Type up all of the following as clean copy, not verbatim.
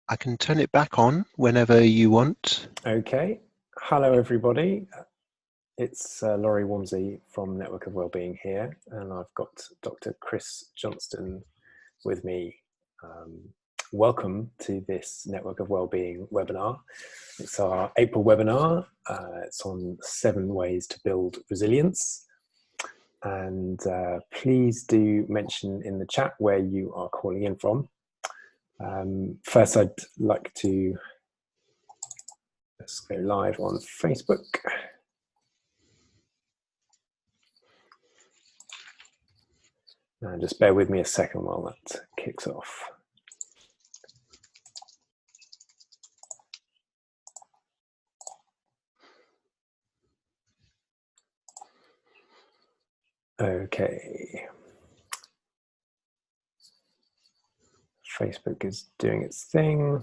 I can turn it back on whenever you want. Okay. Hello, everybody. It's Laurie Wamsey from Network of Wellbeing here, and I've got Dr. Chris Johnstone with me. Welcome to this Network of Wellbeing webinar. It's our April webinar. It's on 7 ways to build resilience. And please do mention in the chat where you are calling in from. First, I'd like to let's go live on Facebook. And just bear with me a second while that kicks off. Okay. Facebook is doing its thing.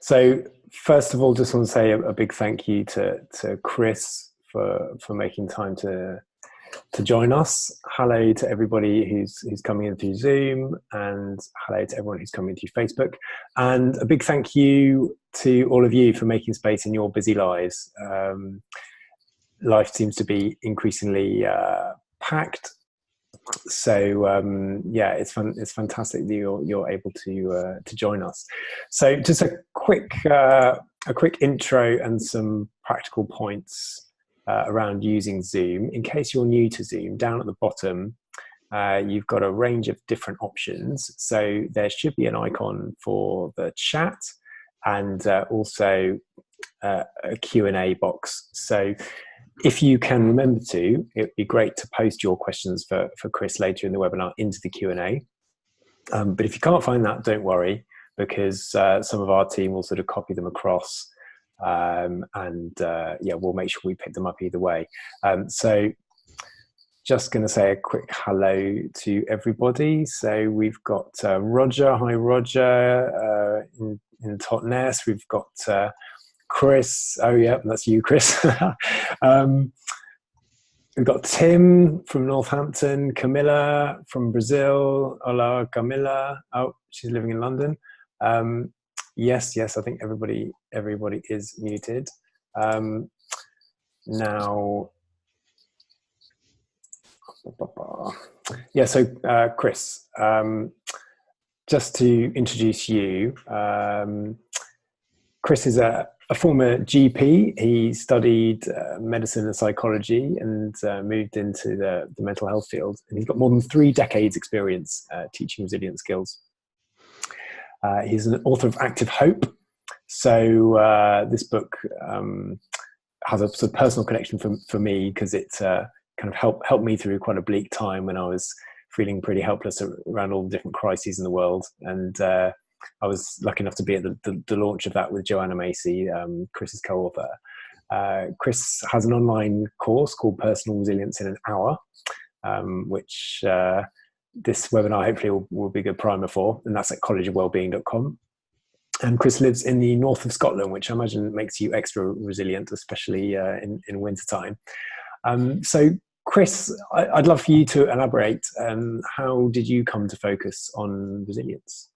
So first of all, just want to say a big thank you to Chris for making time to join us. Hello to everybody who's coming in through Zoom, and hello to everyone who's coming through Facebook. And a big thank you to all of you for making space in your busy lives. Life seems to be increasingly packed. So yeah, it's fantastic that you're able to join us. So just a quick intro and some practical points around using Zoom. In case you're new to Zoom, down at the bottom you've got a range of different options. So there should be an icon for the chat and also a Q&A box. So if you can remember to, it'd be great to post your questions for Chris later in the webinar into the Q&A. But if you can't find that, don't worry, because some of our team will sort of copy them across, and yeah, we'll make sure we pick them up either way. So just going to say a quick hello to everybody. So we've got Roger. Hi, Roger, in Totnes. We've got Chris, oh yeah, that's you, Chris. We've got Tim from Northampton, Camilla from Brazil. Hola, Camilla. Oh, she's living in London. Yes, I think everybody is muted. Now, yeah, so Chris, just to introduce you, Chris is a former GP. He studied medicine and psychology and moved into the mental health field. And he's got more than 3 decades experience teaching resilient skills. He's an author of Active Hope. So this book has a sort of personal connection for me, because it kind of helped me through quite a bleak time when I was feeling pretty helpless around all the different crises in the world. And I was lucky enough to be at the launch of that with Joanna Macy, Chris's co-author. Chris has an online course called Personal Resilience in an Hour, which this webinar hopefully will be a good primer for, and that's at collegeofwellbeing.com. And Chris lives in the north of Scotland, which I imagine makes you extra resilient, especially in wintertime. So Chris, I'd love for you to elaborate. How did you come to focus on resilience?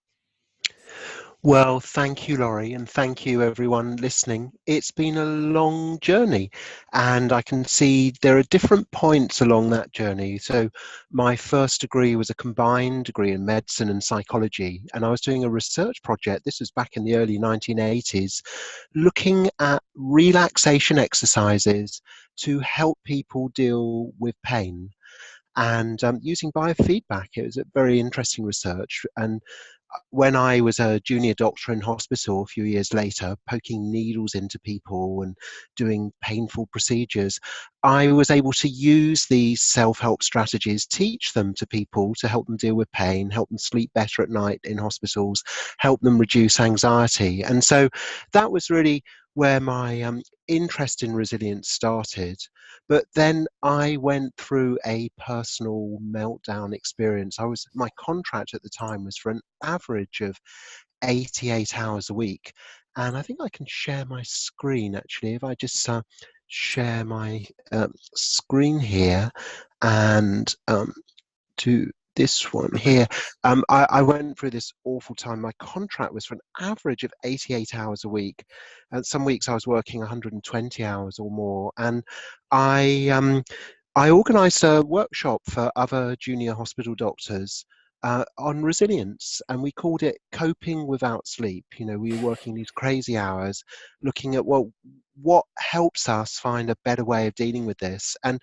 Well, thank you, Laurie, and thank you, everyone listening. It's been a long journey, and I can see there are different points along that journey. So my first degree was a combined degree in medicine and psychology, and I was doing a research project, this was back in the early 1980s, looking at relaxation exercises to help people deal with pain. And using biofeedback. It was a very interesting research. And when I was a junior doctor in hospital a few years later, poking needles into people and doing painful procedures, I was able to use these self-help strategies, teach them to people to help them deal with pain, help them sleep better at night in hospitals, help them reduce anxiety. And so that was really where my interest in resilience started. But then I went through a personal meltdown experience. My contract at the time was for an average of 88 hours a week. And I think I can share my screen, actually, if I just share my screen here and to this one here. I went through this awful time. My contract was for an average of 88 hours a week, and some weeks I was working 120 hours or more. And I organised a workshop for other junior hospital doctors on resilience, and we called it Coping Without Sleep. You know, we were working these crazy hours, looking at, well, what helps us find a better way of dealing with this. And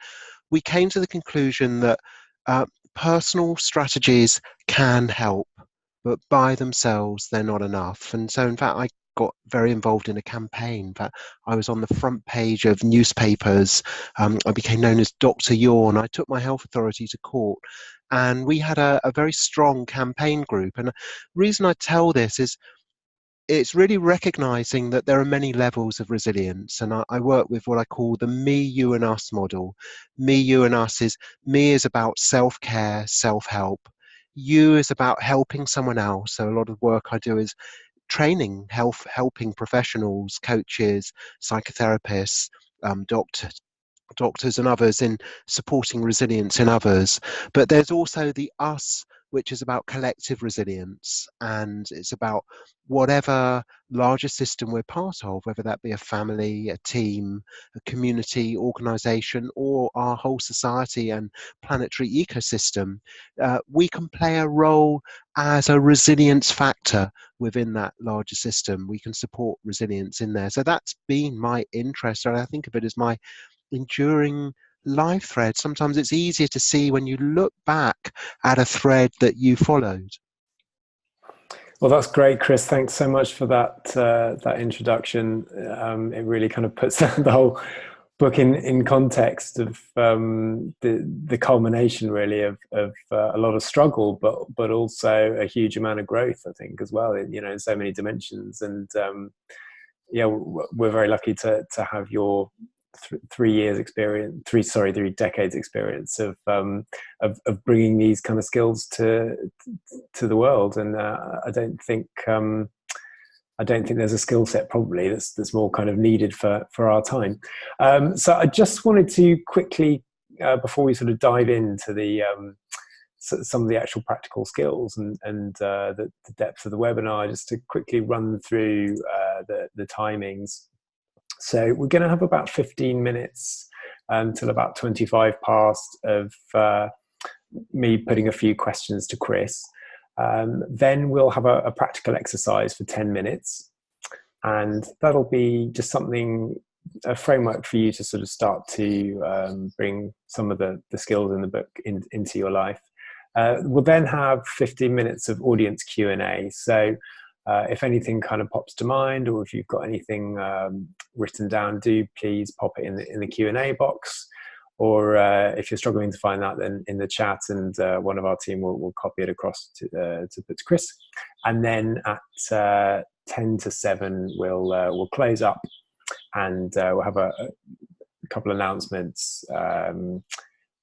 we came to the conclusion that uh, personal strategies can help, but by themselves, they're not enough. And so, in fact, I got very involved in a campaign. In fact, I was on the front page of newspapers. I became known as Dr. Yawn. I took my health authority to court, and we had a very strong campaign group. And the reason I tell this is it's really recognizing that there are many levels of resilience. And I work with what I call the me, you, and us model. Me, you, and us is me is about self-care, self-help. You is about helping someone else. So a lot of work I do is training, helping professionals, coaches, psychotherapists, doctors and others in supporting resilience in others. But there's also the us, which is about collective resilience, and it's about whatever larger system we're part of, whether that be a family, a team, a community, organization, or our whole society and planetary ecosystem. We can play a role as a resilience factor within that larger system. We can support resilience in there. So that's been my interest, and I think of it as my enduring life thread. Sometimes it's easier to see when you look back at a thread that you followed. Well, that's great, Chris. Thanks so much for that introduction. It really kind of puts the whole book in context of the culmination, really, of a lot of struggle, but also a huge amount of growth, I think, as well. In so many dimensions. And yeah, we're very lucky to have your 3 years experience, 3 decades experience of bringing these kind of skills to the world. And I don't think there's a skill set probably that's more kind of needed for our time. So I just wanted to quickly, before we sort of dive into the some of the actual practical skills and the depth of the webinar, just to quickly run through the timings. So we're going to have about 15 minutes until about 25 past of me putting a few questions to Chris. Then we'll have a practical exercise for 10 minutes. And that'll be just a framework for you to sort of start to bring some of the skills in the book into your life. We'll then have 15 minutes of audience Q&A. So if anything kind of pops to mind, or if you've got anything written down, do please pop it in the Q&A box. Or if you're struggling to find that, then in the chat, and one of our team will copy it across to put to Chris. And then at 10 to 7, we'll close up, and we'll have a couple of announcements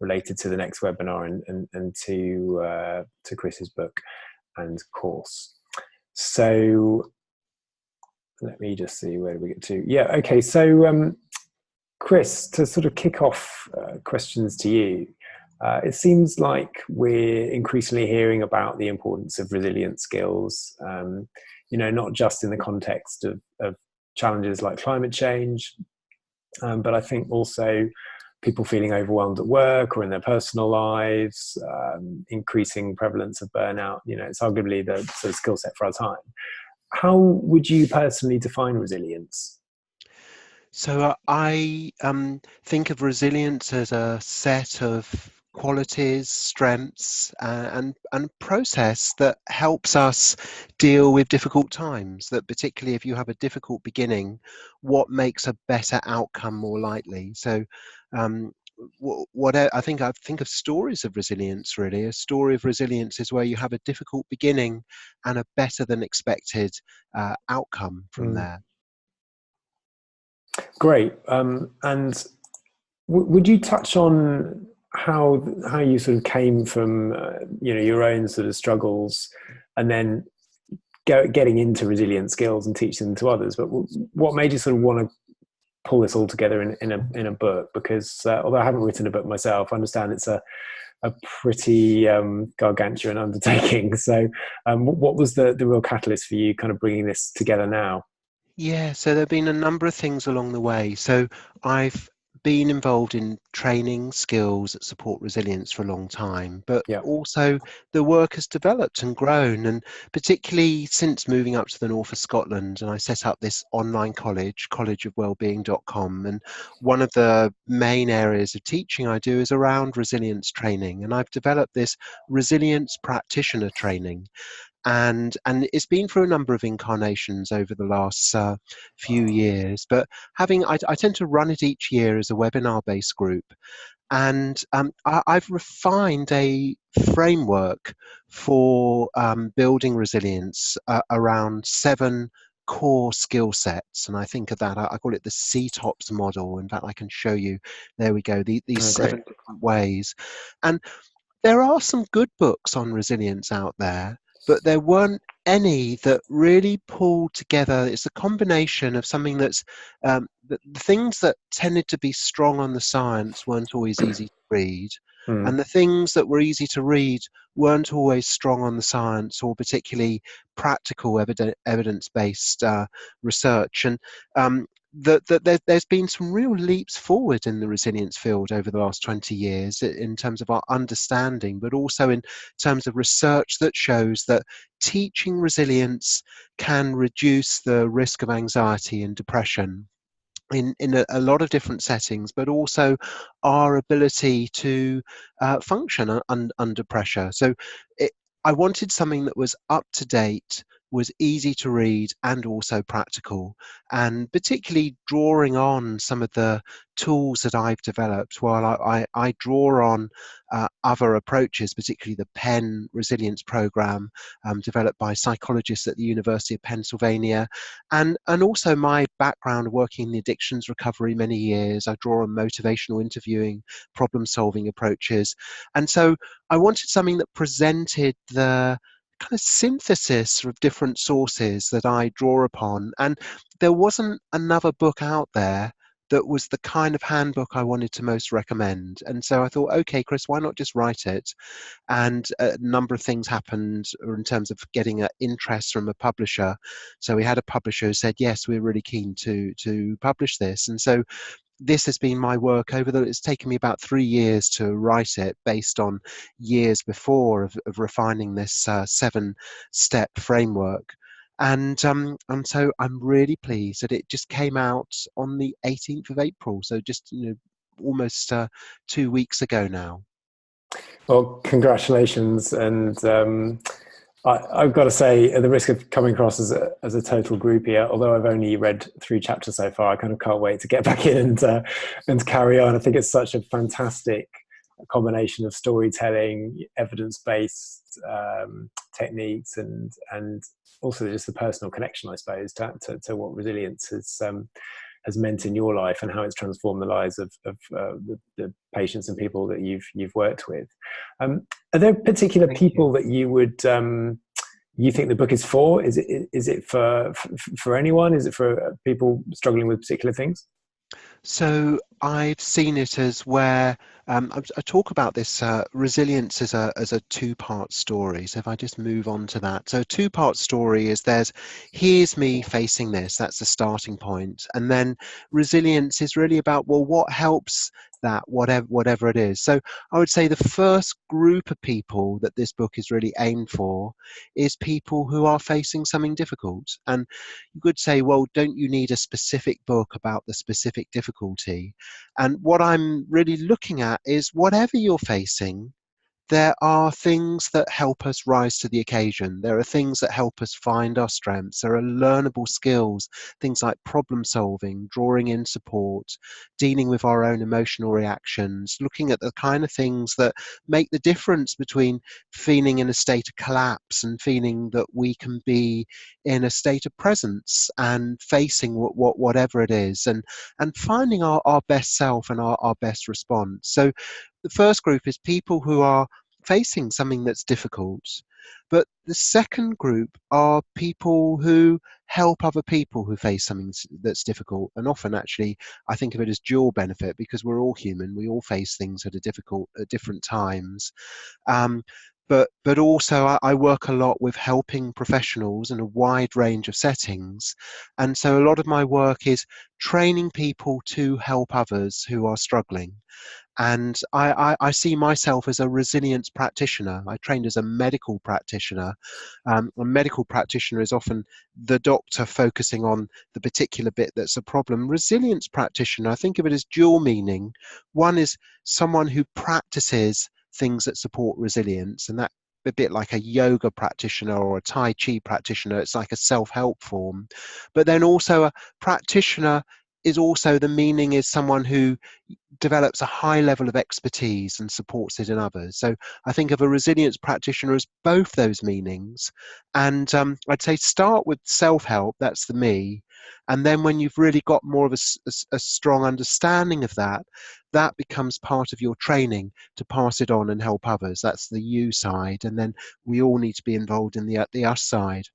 related to the next webinar and to Chris's book and course. So let me just see, where do we get to? Yeah, okay. So Chris, to sort of kick off questions to you, it seems like we're increasingly hearing about the importance of resilient skills, not just in the context of challenges like climate change, but I think also people feeling overwhelmed at work or in their personal lives, increasing prevalence of burnout. It's arguably the sort of skill set for our time. How would you personally define resilience? So I think of resilience as a set of qualities, strengths, and process that helps us deal with difficult times. That particularly if you have a difficult beginning, what makes a better outcome more likely? So what I think of stories of resilience. Really, a story of resilience is where you have a difficult beginning and a better than expected outcome from there. Great. And would you touch on how you sort of came from your own sort of struggles, and then getting into resilient skills and teaching them to others? But what made you sort of want to pull this all together in a book? Because although I haven't written a book myself, I understand it's a a pretty gargantuan undertaking. So what was the real catalyst for you kind of bringing this together now? Yeah, so there have been a number of things along the way. So I've been involved in training skills that support resilience for a long time, but Yeah. also the work has developed and grown, and particularly since moving up to the north of Scotland, and I set up this online college, collegeofwellbeing.com, and one of the main areas of teaching I do is around resilience training, and I've developed this resilience practitioner training. And it's been through a number of incarnations over the last few years. But I tend to run it each year as a webinar-based group, and I've refined a framework for building resilience around 7 core skill sets. And I think of that, I call it the CTOPS model. In fact, I can show you, there we go, these Oh, 7 great. different ways. And there are some good books on resilience out there, but there weren't any that really pulled together. It's a combination of something that's the things that tended to be strong on the science weren't always easy to read, Mm. and the things that were easy to read weren't always strong on the science or particularly practical evidence-based research. And there's been some real leaps forward in the resilience field over the last 20 years in terms of our understanding, but also in terms of research that shows that teaching resilience can reduce the risk of anxiety and depression in a lot of different settings, but also our ability to function under pressure. So it, I wanted something that was up to date, was easy to read, and also practical, and particularly drawing on some of the tools that I've developed. While I draw on other approaches, particularly the Penn Resilience Program, developed by psychologists at the University of Pennsylvania, and also my background working in the addictions recovery many years. I draw on motivational interviewing, problem solving approaches. And so I wanted something that presented the kind of synthesis of different sources that I draw upon. And there wasn't another book out there that was the kind of handbook I wanted to most recommend. And so I thought, okay, Chris, why not just write it? And a number of things happened in terms of getting an interest from a publisher. So we had a publisher who said, yes, we're really keen to publish this. And so this has been my work it's taken me about 3 years to write it, based on years before of refining this 7-step framework. And so I'm really pleased that it just came out on the 18th of April. So just, almost 2 weeks ago now. Well, congratulations. And I've got to say, at the risk of coming across as a total groupie, although I've only read 3 chapters so far, I kind of can't wait to get back in and carry on. I think it's such a fantastic combination of storytelling, evidence-based techniques, and also just the personal connection, I suppose, to what resilience has meant in your life and how it's transformed the lives of the patients and people that you've worked with. Are there particular people that you would you think the book is for? Is it for anyone? Is it for people struggling with particular things? So I've seen it as where I talk about this resilience as a 2-part story. So if I just move on to that, so a 2-part story is here's me facing this. That's the starting point, and then resilience is really about, well, what helps that, whatever it is. So I would say the first group of people that this book is really aimed for is people who are facing something difficult. And you could say, well, don't you need a specific book about the specific difficulty? And what I'm really looking at is, whatever you're facing, there are things that help us rise to the occasion. There are things that help us find our strengths. There are learnable skills, things like problem solving, drawing in support, dealing with our own emotional reactions, looking at the kind of things that make the difference between feeling in a state of collapse and feeling that we can be in a state of presence and facing whatever it is, and finding our best self and our best response. So the first group is people who are facing something that's difficult, But the second group are people who help other people who face something that's difficult. And often, actually, I think of it as dual benefit, because we're all human. We all face things that are difficult at different times. Um, but also I work a lot with helping professionals in a wide range of settings. And so a lot of my work is training people to help others who are struggling. And I see myself as a resilience practitioner. I trained as a medical practitioner. A medical practitioner is often the doctor focusing on the particular bit that's a problem. Resilience practitioner, I think of it as dual meaning. One is someone who practices things that support resilience, and that a bit like a yoga practitioner or a Tai Chi practitioner. It's like a self-help form. But then also a practitioner is also, the meaning is someone who develops a high level of expertise and supports it in others. So I think of a resilience practitioner as both those meanings. And I'd say start with self-help, that's the me. And then when you've really got more of a strong understanding of that, that becomes part of your training to pass it on and help others. That's the you side. And then we all need to be involved in the us side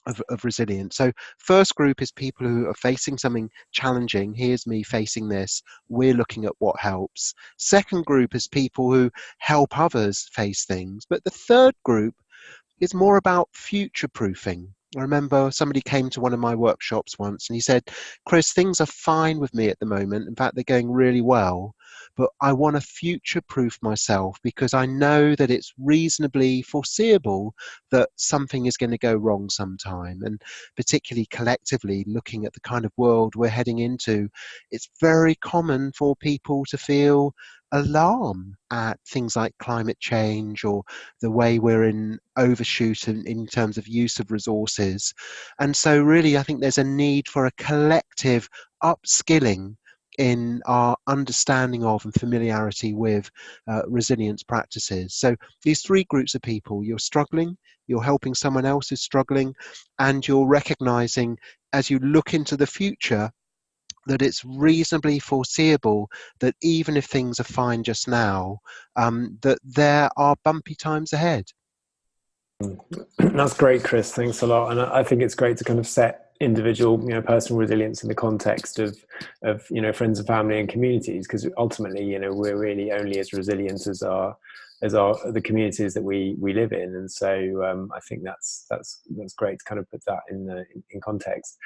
of resilience. So first group is people who are facing something challenging. Here's me facing this. We're looking at what helps. Second group is people who help others face things. But the third group is more about future proofing. I remember somebody came to one of my workshops once and he said, Chris, things are fine with me at the moment. In fact, they're going really well, but I want to future proof myself because I know that it's reasonably foreseeable that something is going to go wrong sometime. And particularly collectively, looking at the kind of world we're heading into, it's very common for people to feel alarm at things like climate change or the way we're in overshoot in terms of use of resources. And so really, I think there's a need for a collective upskilling in our understanding of and familiarity with resilience practices. So these three groups of people: you're struggling, you're helping someone else who's struggling, and you're recognizing as you look into the future that it's reasonably foreseeable that even if things are fine just now, that there are bumpy times ahead. That's great, Chris. Thanks a lot. And I think it's great to kind of set individual, personal resilience in the context of friends and family and communities, because ultimately, we're really only as resilient as the communities that we live in. And so I think that's great to kind of put that in context.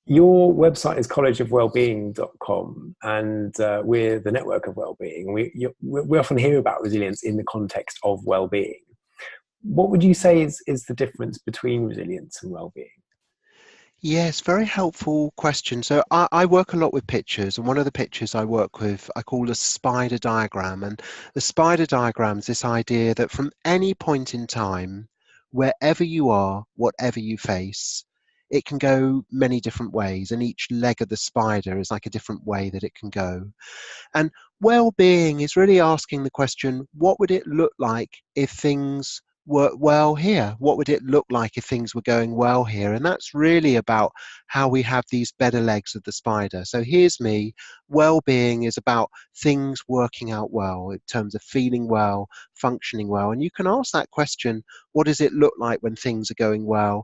Your website is collegeofwellbeing.com, and we're the network of wellbeing. We often hear about resilience in the context of wellbeing. What would you say is the difference between resilience and well-being? Yes, very helpful question. So I work a lot with pictures, and one of the pictures I work with I call a spider diagram. And the spider diagram is this idea that from any point in time, wherever you are, whatever you face, it can go many different ways, and each leg of the spider is like a different way that it can go. And well-being is really asking the question, what would it look like if things were well here? What would it look like if things were going well here? And that's really about how we have these better legs of the spider. So here's me. Well-being is about things working out well in terms of feeling well, functioning well. And you can ask that question, what does it look like when things are going well?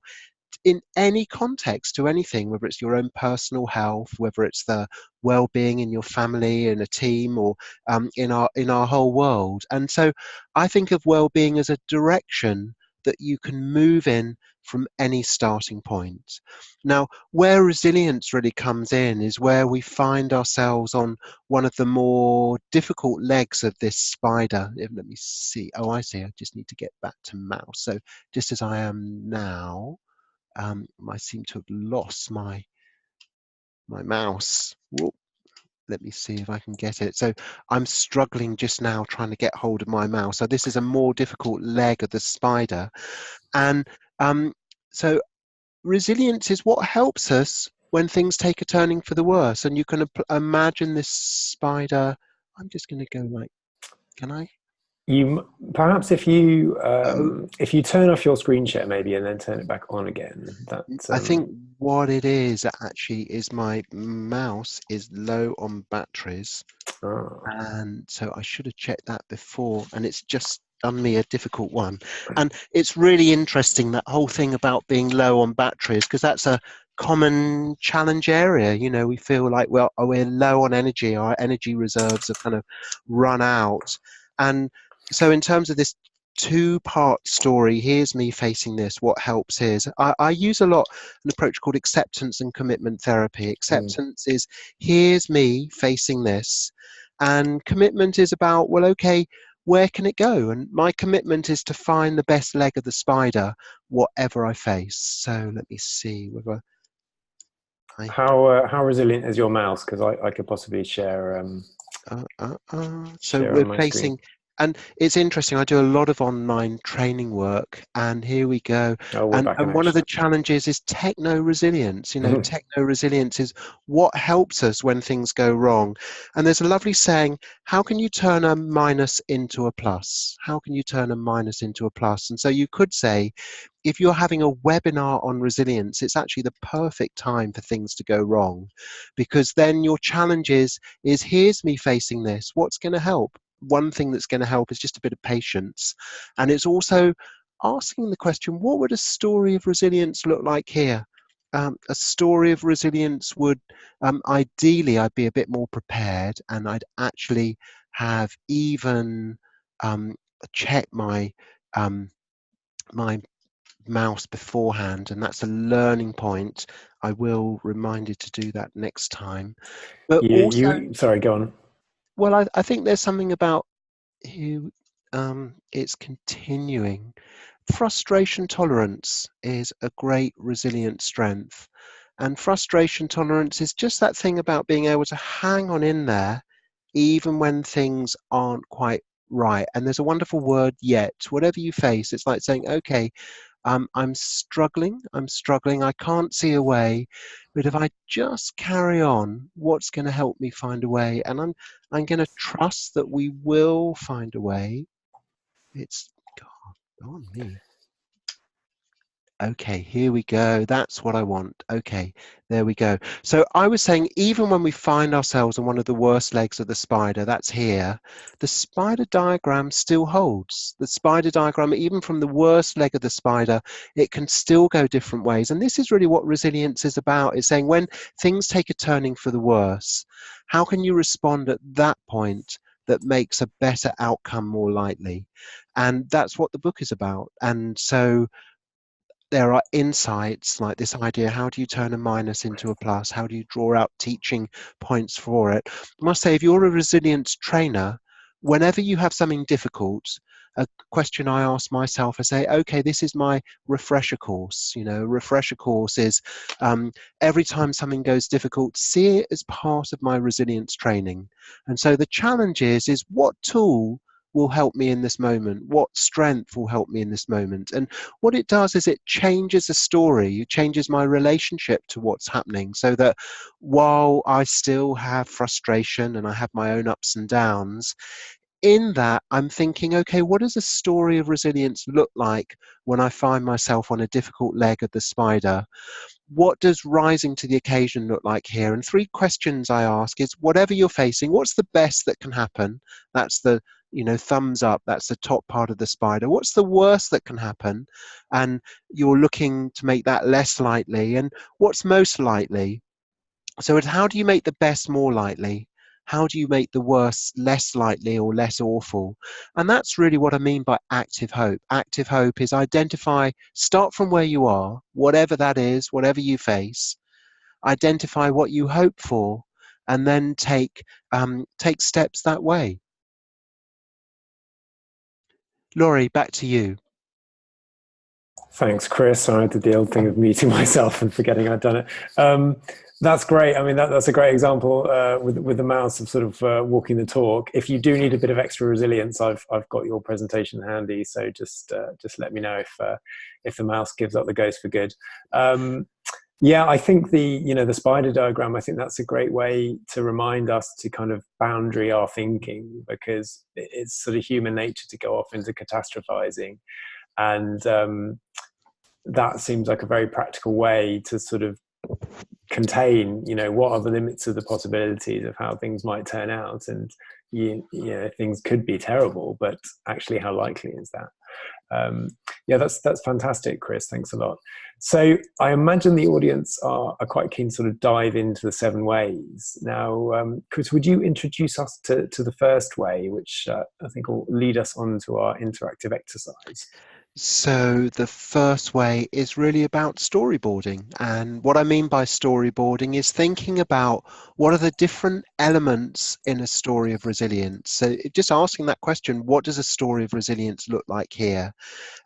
In any context to anything, whether it's your own personal health, whether it's the well-being in your family, in a team, or in our whole world. And so I think of well-being as a direction that you can move in from any starting point. Now, where resilience really comes in is where we find ourselves on one of the more difficult legs of this spider. Let me see. Oh, I see. I just need to get back to mouse. So just as I am now, I seem to have lost my mouse. Whoop. Let me see if I can get it. So I'm struggling just now trying to get hold of my mouse. So this is a more difficult leg of the spider. And so resilience is what helps us when things take a turning for the worse. And you can imagine this spider. I'm just going to go like, can I? You perhaps if you Oh, turn off your screen share maybe and then turn it back on again. That I think what it is actually is my mouse is low on batteries. oh. And so I should have checked that before, and it's just done me a difficult one. And it's really interesting, that whole thing about being low on batteries, because that's a common challenge area. You know, we feel like, well, we're low on energy, our energy reserves have kind of run out. And so in terms of this two-part story, here's me facing this, what helps is I use a lot an approach called acceptance and commitment therapy. Acceptance is, here's me facing this, and commitment is about, well, okay, where can it go? And my commitment is to find the best leg of the spider, whatever I face. So let me see whether How resilient is your mouse? Because I could possibly share so share we're on my screen. facing, and it's interesting, I do a lot of online training work, and here we go. Oh, we're And back in one of action. the challenges is techno resilience. You know, techno resilience is what helps us when things go wrong. And there's a lovely saying, how can you turn a minus into a plus? How can you turn a minus into a plus? And so you could say, if you're having a webinar on resilience, it's actually the perfect time for things to go wrong, because then your challenge is here's me facing this. What's going to help? One thing that's going to help is just a bit of patience. And it's also asking the question, what would a story of resilience look like here? A story of resilience would, ideally, I'd be a bit more prepared, and I'd actually have even checked my mouse beforehand, and that's a learning point. I will remind you to do that next time. But also, Sorry, go on. well, I think there's something about who it's continuing. Frustration tolerance is a great resilient strength. And frustration tolerance is just that thing about being able to hang on in there even when things aren't quite right. And there's a wonderful word, yet. Whatever you face, it's like saying, okay, I'm struggling, I can't see a way, but if I just carry on, what's going to help me find a way? And I'm going to trust that we will find a way. It's, God, on me. Okay, here we go. That's what I want. Okay, there we go. So I was saying, even when we find ourselves on one of the worst legs of the spider, that's here, the spider diagram still holds. The spider diagram, even from the worst leg of the spider, it can still go different ways. And this is really what resilience is about. It's saying, when things take a turning for the worse, how can you respond at that point that makes a better outcome more likely? And that's what the book is about. And so there are insights like this idea, how do you turn a minus into a plus? How do you draw out teaching points for it? I must say, if you're a resilience trainer, whenever you have something difficult, a question I ask myself, I say, okay, this is my refresher course. You know, refresher course is every time something goes difficult, see it as part of my resilience training. And so the challenge is what tool will help me in this moment? What strength will help me in this moment? And what it does is it changes the story, it changes my relationship to what's happening, so that while I still have frustration and I have my own ups and downs, in that I'm thinking, okay, what does a story of resilience look like when I find myself on a difficult leg of the spider? What does rising to the occasion look like here? And three questions I ask is, whatever you're facing, what's the best that can happen? That's the, you know, thumbs up, that's the top part of the spider. What's the worst that can happen? And you're looking to make that less likely. And what's most likely? So it's, how do you make the best more likely? How do you make the worst less likely or less awful? And that's really what I mean by active hope. Active hope is identify, start from where you are, whatever that is, whatever you face, identify what you hope for, and then take steps that way. Laurie, back to you. Thanks, Chris. I did the old thing of muting myself and forgetting I'd done it. That's great. I mean, that's a great example with the mouse of sort of walking the talk. If you do need a bit of extra resilience, I've got your presentation handy. So just let me know if the mouse gives up the ghost for good. Yeah, I think the spider diagram, I think that's a great way to remind us to kind of boundary our thinking, because it's sort of human nature to go off into catastrophizing. And that seems like a very practical way to sort of contain, what are the limits of the possibilities of how things might turn out, and things could be terrible, but actually how likely is that? Yeah, that's fantastic, Chris. Thanks a lot. So I imagine the audience are quite keen to sort of dive into the 7 ways. Now, Chris, would you introduce us to the first way, which I think will lead us on to our interactive exercise? So the first way is really about storyboarding. And what I mean by storyboarding is thinking about what are the different elements in a story of resilience. So just asking that question, what does a story of resilience look like here?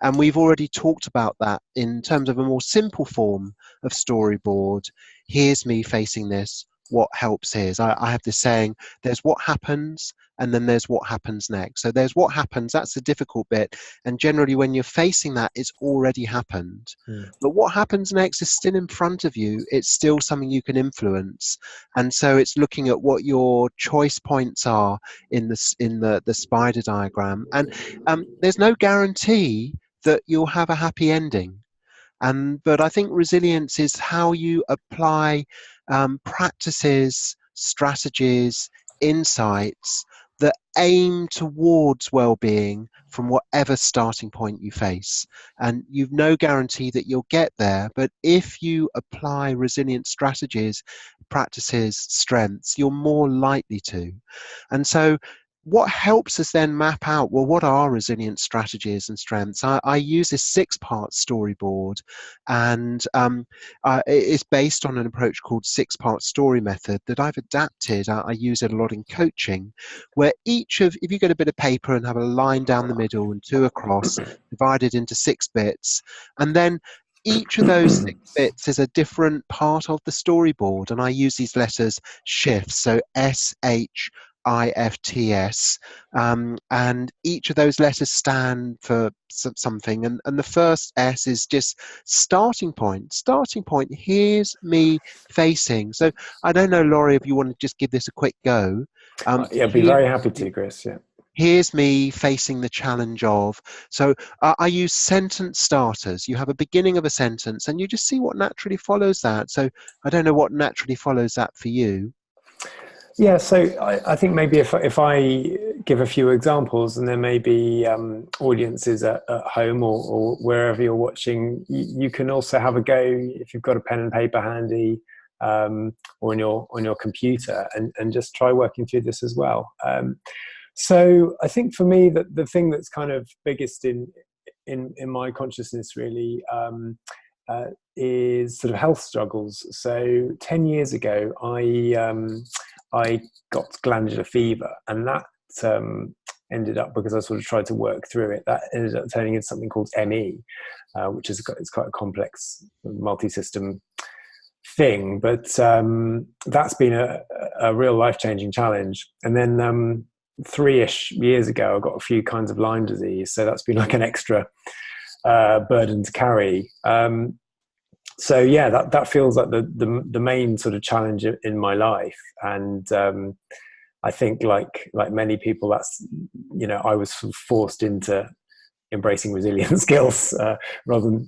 And we've already talked about that in terms of a more simple form of storyboard. Here's me facing this. What helps is I have this saying, there's what happens, and then there's what happens next. So there's what happens, that's the difficult bit. And generally when you're facing that, it's already happened. But what happens next is still in front of you. It's still something you can influence. And so it's looking at what your choice points are in the spider diagram. And there's no guarantee that you'll have a happy ending. But I think resilience is how you apply practices, strategies, insights that aim towards well-being from whatever starting point you face. And you've no guarantee that you'll get there, but if you apply resilient strategies, practices, strengths, you're more likely to. And so what helps us then map out, well, what are resilient strategies and strengths? I use this 6-part storyboard, and it's based on an approach called 6-part story method that I've adapted. I use it a lot in coaching, where if you get a bit of paper and have a line down the middle and 2 across, divided into 6 bits, and then each of those 6 bits is a different part of the storyboard, and I use these letters shifts, so SH, IFTS, and each of those letters stand for something, and the first S is just starting point. Here's me facing. So I don't know, Laurie, if you want to just give this a quick go. Yeah, I'd be very happy to, Chris. Yeah. Here's me facing the challenge of. So I use sentence starters. You have a beginning of a sentence and you just see what naturally follows that. So I don't know what naturally follows that for you. Yeah, so I think maybe if I give a few examples, and there may be audiences at home or wherever you're watching, you can also have a go if you've got a pen and paper handy, or on your computer, and just try working through this as well. So I think for me that the thing that's kind of biggest in my consciousness really is sort of health struggles. So 10 years ago, I got glandular fever, and that ended up, because I sort of tried to work through it, that ended up turning into something called ME, which is it's quite a complex multi-system thing. But that's been a real life-changing challenge. And then 3-ish years ago, I got a few kinds of Lyme disease, so that's been like an extra burden to carry. So yeah, that feels like the main sort of challenge in my life, and I think like many people, that's I was sort of forced into embracing resilient skills rather than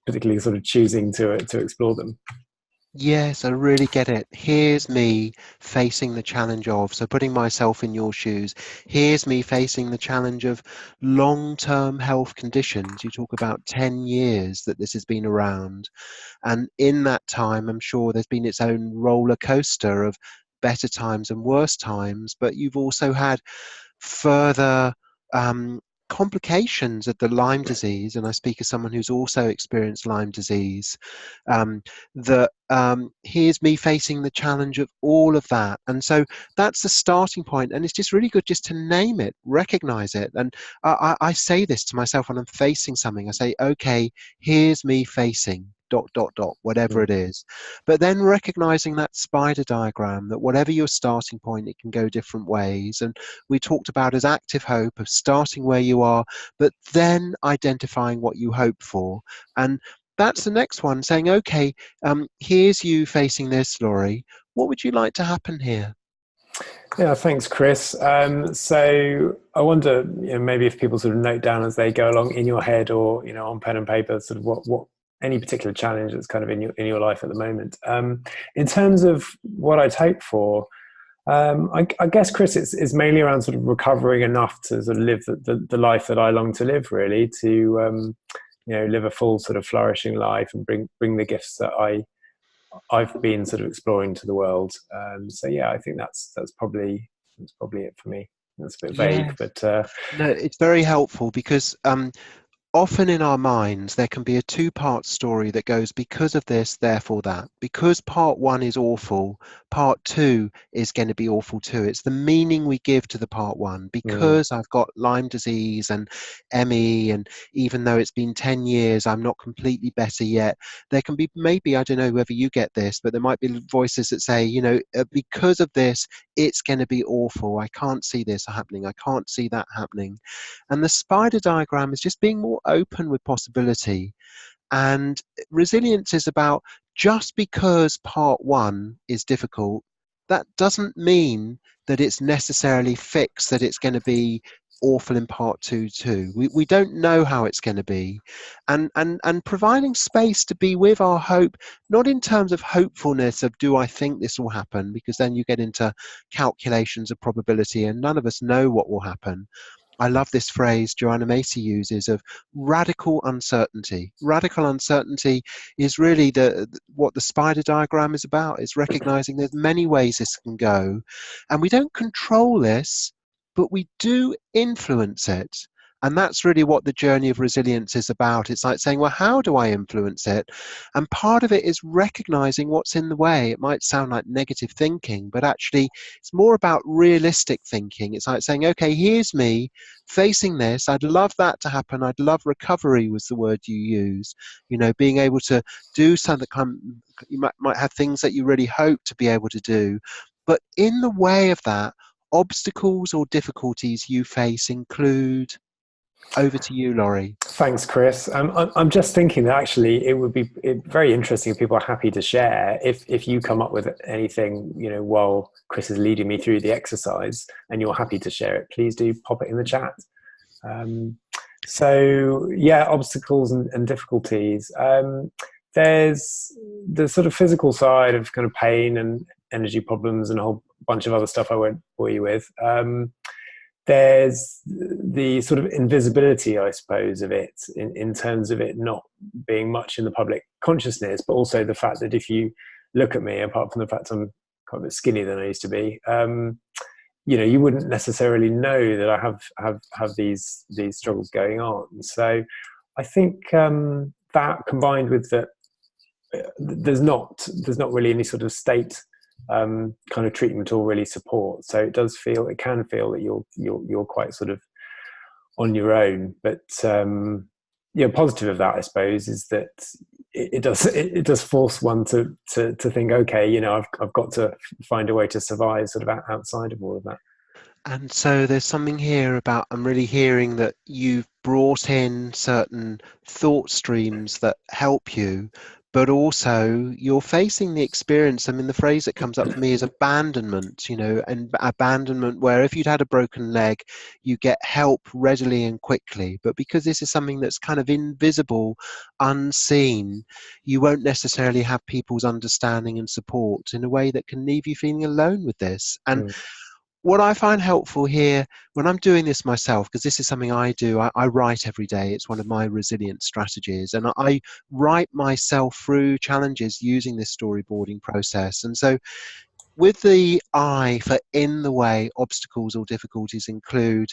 particularly sort of choosing to explore them. Yes, I really get it. Here's me facing the challenge of, so putting myself in your shoes, here's me facing the challenge of long-term health conditions. You talk about 10 years that this has been around. And in that time, I'm sure there's been its own roller coaster of better times and worse times, but you've also had further complications of the Lyme disease, and I speak as someone who's also experienced Lyme disease, that here's me facing the challenge of all of that. And so that's the starting point, and it's just really good just to name it, recognize it. And I say this to myself when I'm facing something. I say, okay, here's me facing ... whatever it is. But then recognizing that spider diagram, that whatever your starting point, it can go different ways. And we talked about as active hope of starting where you are, but then identifying what you hope for. And that's the next one, saying, okay, here's you facing this, Laurie. What would you like to happen here? Yeah, thanks, Chris. So I wonder, maybe if people sort of note down as they go along in your head, or on pen and paper, sort of what any particular challenge that's kind of in your life at the moment. In terms of what I'd hope for, I guess, Chris, it's mainly around sort of recovering enough to sort of live the life that I long to live, really, to live a full sort of flourishing life and bring the gifts that I've been sort of exploring to the world. So yeah, I think that's probably it for me. That's a bit vague, Yes. but No, it's very helpful because often in our minds there can be a two-part story that goes because of this, therefore that. Because part one is awful, part two is going to be awful too. It's the meaning we give to the part one. Because I've got Lyme disease and ME, and even though it's been 10 years, I'm not completely better yet. There can be, maybe, I don't know whether you get this, but there might be voices that say, because of this, it's going to be awful. I can't see this happening. I can't see that happening. And the spider diagram is just being more open with possibility. And resilience is about, just because part one is difficult, that doesn't mean that it's necessarily fixed, that it's going to be awful in part two too. We don't know how it's going to be. And providing space to be with our hope, not in terms of hopefulness of, do I think this will happen? Because then you get into calculations of probability and none of us know what will happen. I love this phrase Joanna Macy uses of radical uncertainty. Radical uncertainty is really what the spider diagram is about. It's recognizing there's many ways this can go, and we don't control this, but we do influence it. And that's really what the journey of resilience is about. It's like saying, well, how do I influence it? And part of it is recognizing what's in the way. It might sound like negative thinking, but actually it's more about realistic thinking. It's like saying, okay, here's me facing this. I'd love that to happen. I'd love recovery, was the word you use. Being able to do something. You might have things that you really hope to be able to do. But in the way of that, obstacles or difficulties you face include. Over to you, Laurie. thanks, Chris. I'm just thinking that actually it would be very interesting if people are happy to share. If you come up with anything, while Chris is leading me through the exercise, and you're happy to share it, please do pop it in the chat. So yeah, obstacles and difficulties. There's the sort of physical side of kind of pain and energy problems and a whole bunch of other stuff I won't bore you with. There's the sort of invisibility, I suppose, of it in terms of it not being much in the public consciousness, but also the fact that if you look at me, apart from the fact I'm quite a bit skinnier than I used to be, you wouldn't necessarily know that I have these struggles going on. So I think that, combined with that, there's not really any sort of state kind of treatment or really support. So it can feel that you're quite sort of on your own. But positive of that, I suppose, is that it does force one to think, okay, I've got to find a way to survive sort of outside of all of that. And so there's something here about, I'm really hearing that you've brought in certain thought streams that help you, but also you're facing the experience. I mean, the phrase that comes up for me is abandonment, and abandonment where if you'd had a broken leg, you get help readily and quickly. But because this is something that's kind of invisible, unseen, you won't necessarily have people's understanding and support in a way that can leave you feeling alone with this. And what I find helpful here when I'm doing this myself, because this is something I do, I write every day. It's one of my resilience strategies. And I write myself through challenges using this storyboarding process. And so with the I for in the way, obstacles or difficulties include,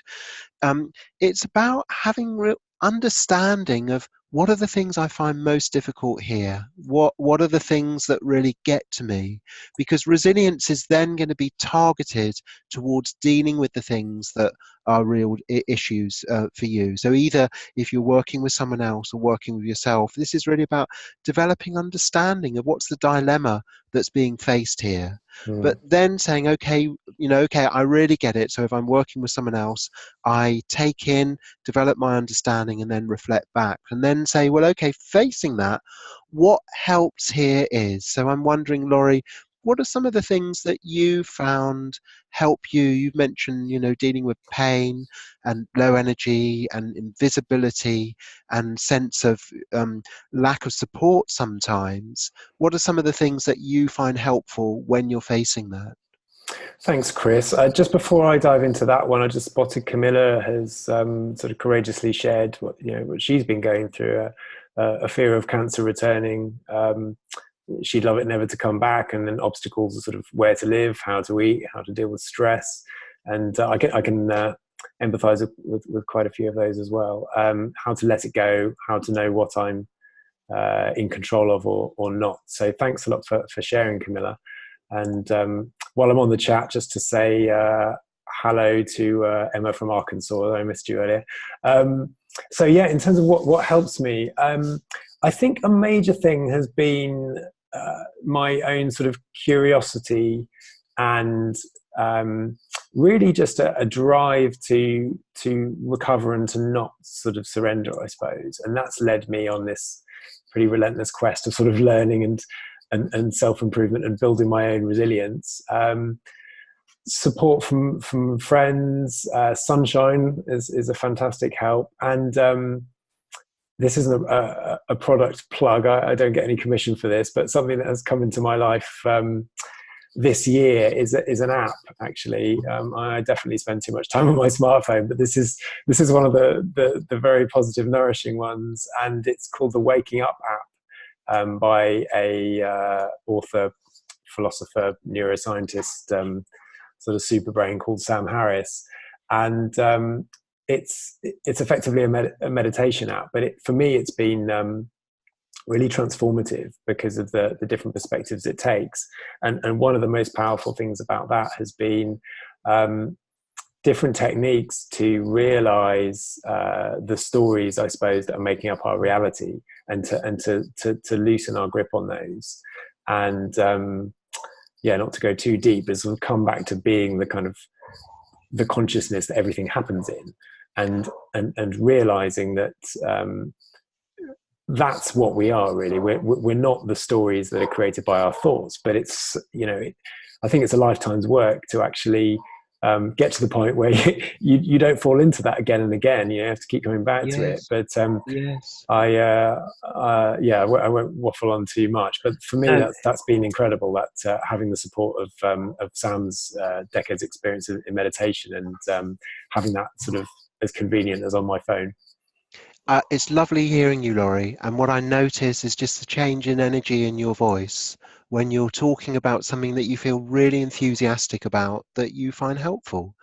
it's about having real understanding of what are the things I find most difficult here? What are the things that really get to me? Because resilience is then going to be targeted towards dealing with the things that are real issues for you. So either if you're working with someone else or working with yourself, this is really about developing understanding of what's the dilemma that's being faced here. But then saying, okay, I really get it. So if I'm working with someone else, I take in, develop my understanding, and then reflect back. And then say, well, okay, facing that, what helps here is. So I'm wondering, Laurie, what are some of the things that you found help you? You've mentioned, dealing with pain and low energy and invisibility and sense of lack of support sometimes. What are some of the things that you find helpful when you're facing that? Thanks, Chris. Just before I dive into that one, I just spotted Camilla has sort of courageously shared what she's been going through, a fear of cancer returning. She'd love it never to come back, and then obstacles are sort of where to live, how to eat, how to deal with stress, and I can empathise with quite a few of those as well. How to let it go, how to know what I'm in control of or not. So thanks a lot for sharing, Camilla. And while I'm on the chat, just to say hello to Emma from Arkansas. I missed you earlier. So yeah, in terms of what helps me, I think a major thing has been my own sort of curiosity and really just a drive to recover and to not sort of surrender, I suppose. And that's led me on this pretty relentless quest of sort of learning and self-improvement and building my own resilience. Support from friends, sunshine is a fantastic help. And this isn't a product plug. I don't get any commission for this, but something that has come into my life this year is an app. Actually, I definitely spend too much time on my smartphone, but this is one of the very positive, nourishing ones, and it's called the Waking Up app. By a author, philosopher, neuroscientist, sort of super brain called Sam Harris, and it's effectively a meditation app. But for me, it's been really transformative because of the different perspectives it takes. And one of the most powerful things about that has been different techniques to realize the stories, I suppose, that are making up our reality, and to loosen our grip on those. And not to go too deep, is sort of come back to being the kind of the consciousness that everything happens in, and realizing that that's what we are really. We're not the stories that are created by our thoughts, but it's I think it's a lifetime's work to actually get to the point where you don't fall into that again and again. You have to keep coming back to it. But yes, I won't waffle on too much. But for me, that's been incredible. That having the support of Sam's decades experience in meditation, and having that sort of as convenient as on my phone. It's lovely hearing you, Laurie. And what I notice is just the change in energy in your voice when you're talking about something that you feel really enthusiastic about, that you find helpful.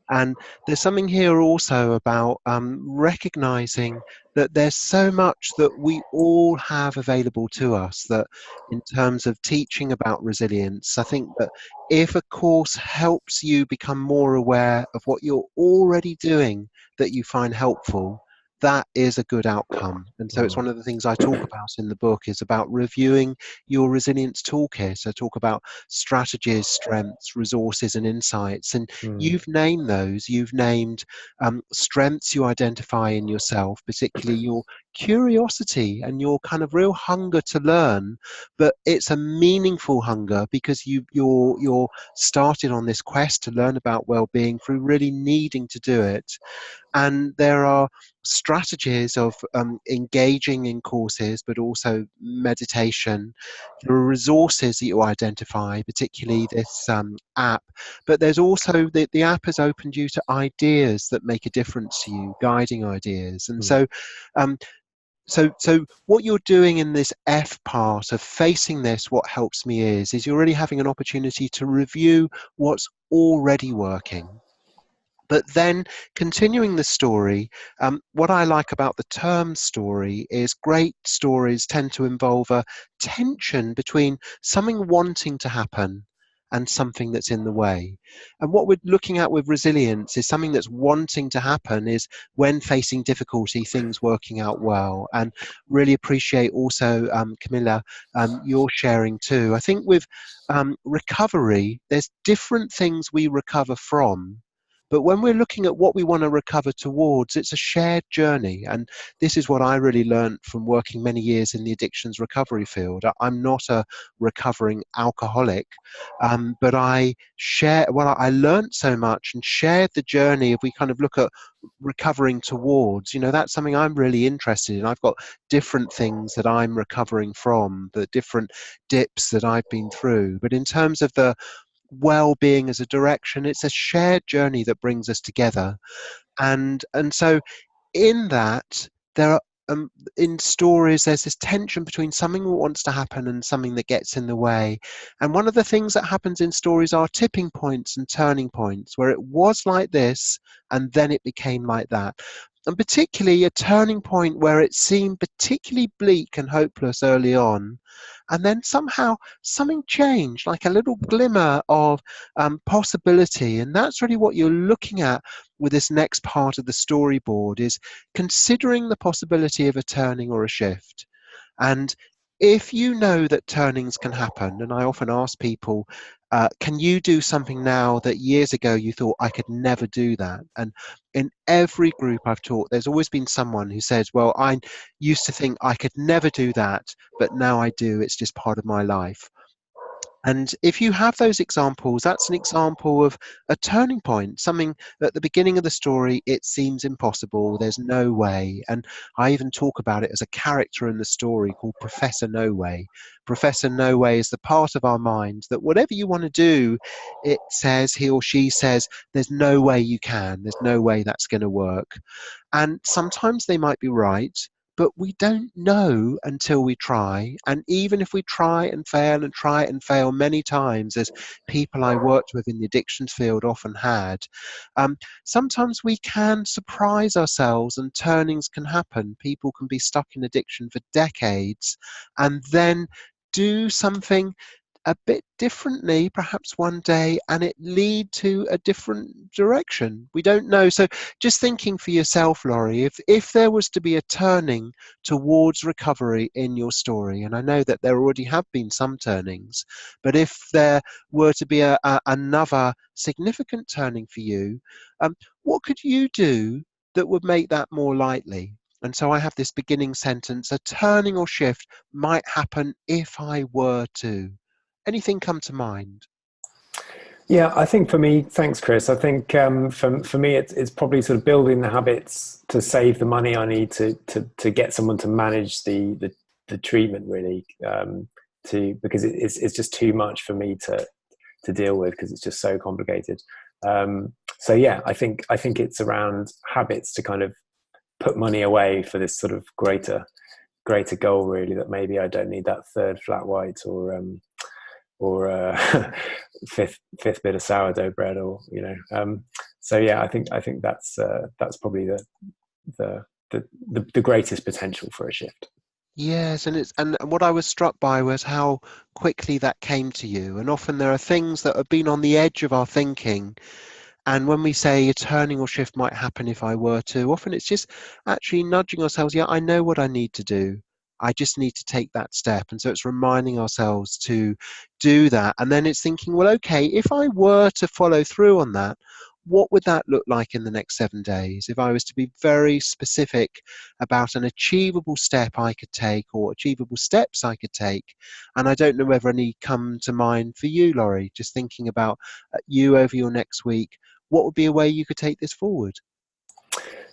And there's something here also about recognizing that there's so much that we all have available to us, that in terms of teaching about resilience, I think that if a course helps you become more aware of what you're already doing that you find helpful, that is a good outcome. And so it's one of the things I talk about in the book, is about reviewing your resilience toolkit. So I talk about strategies, strengths, resources, and insights. And you've named those. You've named strengths you identify in yourself, particularly your curiosity and your kind of real hunger to learn. But it's a meaningful hunger, because you're started on this quest to learn about well-being through really needing to do it. And there are strategies of engaging in courses, but also meditation. There are resources that you identify, particularly this app. But there's also the app has opened you to ideas that make a difference to you, guiding ideas. And so what you're doing in this F part of facing this, what helps me is you're really having an opportunity to review what's already working. But then continuing the story, what I like about the term story is great stories tend to involve a tension between something wanting to happen and something that's in the way. And what we're looking at with resilience is something that's wanting to happen, is when facing difficulty, things working out well. And really appreciate also, Camilla, your sharing too. I think with recovery, there's different things we recover from, But when we're looking at what we want to recover towards, it's a shared journey. And this is what I really learned from working many years in the addictions recovery field. I'm not a recovering alcoholic, but I learned so much and shared the journey. If we kind of look at recovering towards, that's something I'm really interested in. I've got different things that I'm recovering from, the different dips that I've been through. But in terms of the well-being as a direction, it's a shared journey that brings us together. And so in that, there are in stories, there's this tension between something that wants to happen and something that gets in the way. And one of the things that happens in stories are tipping points and turning points, where it was like this and then it became like that. And particularly a turning point where it seemed particularly bleak and hopeless early on, and then somehow something changed, like a little glimmer of possibility. And that's really what you're looking at with this next part of the storyboard, is considering the possibility of a turning or a shift. And if you know that turnings can happen, and I often ask people, can you do something now that years ago you thought, I could never do that? And in every group I've taught, there's always been someone who says, well, I used to think I could never do that, but now I do. It's just part of my life. And if you have those examples, that's an example of a turning point, something at the beginning of the story, it seems impossible, there's no way. And I even talk about it as a character in the story called Professor No Way. Professor No Way is the part of our mind that whatever you want to do, it says, he or she says, there's no way you can, there's no way that's going to work. And sometimes they might be right, but we don't know until we try. And even if we try and fail many times, as people I worked with in the addictions field often had, sometimes we can surprise ourselves and turnings can happen. People can be stuck in addiction for decades and then do something a bit differently, perhaps one day, and it lead to a different direction. We don't know. So just thinking for yourself, Laurie, if there was to be a turning towards recovery in your story, and I know that there already have been some turnings, but if there were to be another significant turning for you, what could you do that would make that more likely? And so I have this beginning sentence: a turning or shift might happen if I were to. Anything come to mind? Yeah, I think for me, thanks, Chris. I think for me, it's probably sort of building the habits to save the money I need to get someone to manage the treatment, really, because it's just too much for me to deal with, because it's just so complicated. So yeah, I think it's around habits to kind of put money away for this sort of greater goal, really, that maybe I don't need that third flat white or fifth bit of sourdough bread, or so yeah, I think that's probably the greatest potential for a shift. Yes, and what I was struck by was how quickly that came to you. And often there are things that have been on the edge of our thinking. And when we say a turning or shift might happen if I were to, often it's just actually nudging ourselves, yeah, I know what I need to do. I just need to take that step. And so it's reminding ourselves to do that. And then it's thinking, well, okay, if I were to follow through on that, what would that look like in the next 7 days? If I was to be very specific about an achievable step I could take, or achievable steps I could take. And I don't know whether any come to mind for you, Laurie, just thinking about you over your next week. What would be a way you could take this forward?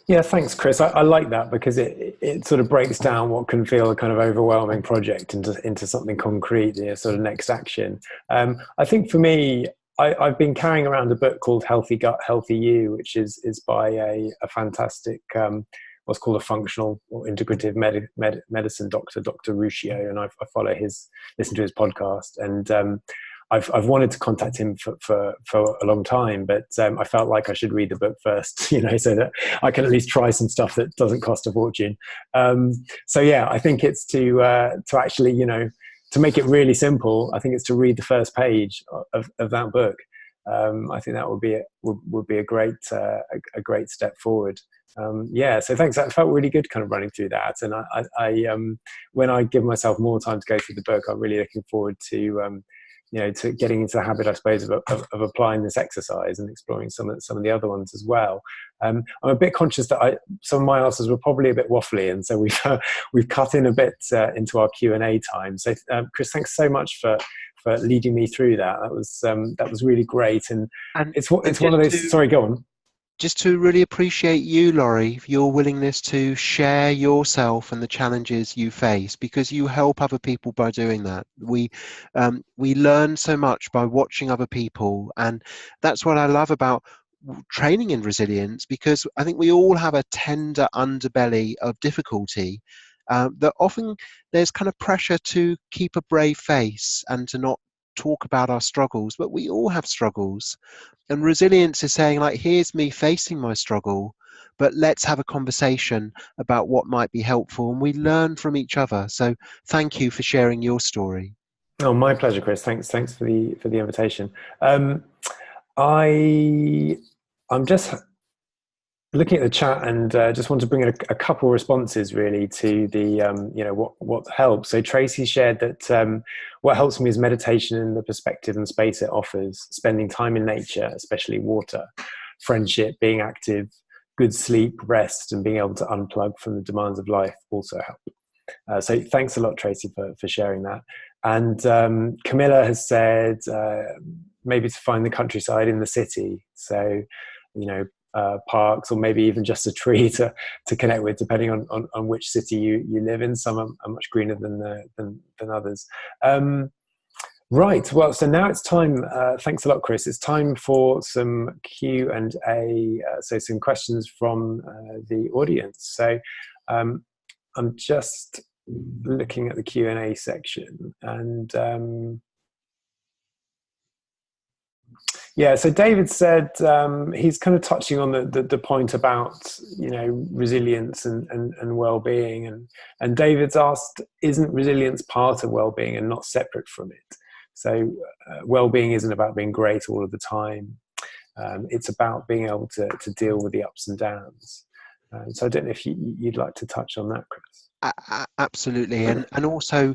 Yeah, thanks, Chris. I like that, because it sort of breaks down what can feel a kind of overwhelming project into something concrete, sort of next action. I think for me, I've been carrying around a book called Healthy Gut, Healthy You, which is by a fantastic, what's called a functional or integrative medicine doctor, Dr. Ruscio, and I listen to his podcast, and I've wanted to contact him for a long time, but I felt like I should read the book first, so that I can at least try some stuff that doesn't cost a fortune. So yeah, I think it's to actually, to make it really simple, I think it's to read the first page of that book. I think that would be a great step forward. Yeah, so thanks. That felt really good, kind of running through that. And I when I give myself more time to go through the book, I'm really looking forward to to getting into the habit, I suppose, of applying this exercise and exploring some of the other ones as well. I'm a bit conscious that some of my answers were probably a bit waffly, and so we've cut in a bit into our Q&A time. So, Chris, thanks so much for leading me through that. That was really great, and it's one of those. Sorry, go on. Just to really appreciate you, Laurie, your willingness to share yourself and the challenges you face, because you help other people by doing that. We learn so much by watching other people, and that's what I love about training in resilience, because I think we all have a tender underbelly of difficulty, that often there's kind of pressure to keep a brave face and to not talk about our struggles, but we all have struggles. And resilience is saying, like, here's me facing my struggle, but let's have a conversation about what might be helpful, and we learn from each other. So thank you for sharing your story. Oh, my pleasure, Chris. Thanks for the invitation. I'm just looking at the chat and just want to bring in a couple of responses really to the what helps. So Tracy shared that what helps me is meditation and the perspective and space it offers, spending time in nature, especially water, friendship, being active, good sleep, rest, and being able to unplug from the demands of life also help. So thanks a lot, Tracy, for sharing that. And Camilla has said maybe to find the countryside in the city. So, parks, or maybe even just a tree to connect with, depending on which city you live in. Some are much greener than others. Right. Well, so now it's time. Thanks a lot, Chris. It's time for some Q&A. So some questions from the audience. So I'm just looking at the Q&A section, and yeah, so David said he's kind of touching on the point about resilience and well-being, and David's asked, isn't resilience part of well-being and not separate from it? So well-being isn't about being great all of the time. It's about being able to deal with the ups and downs. So I don't know if you'd like to touch on that, Chris. Absolutely, and also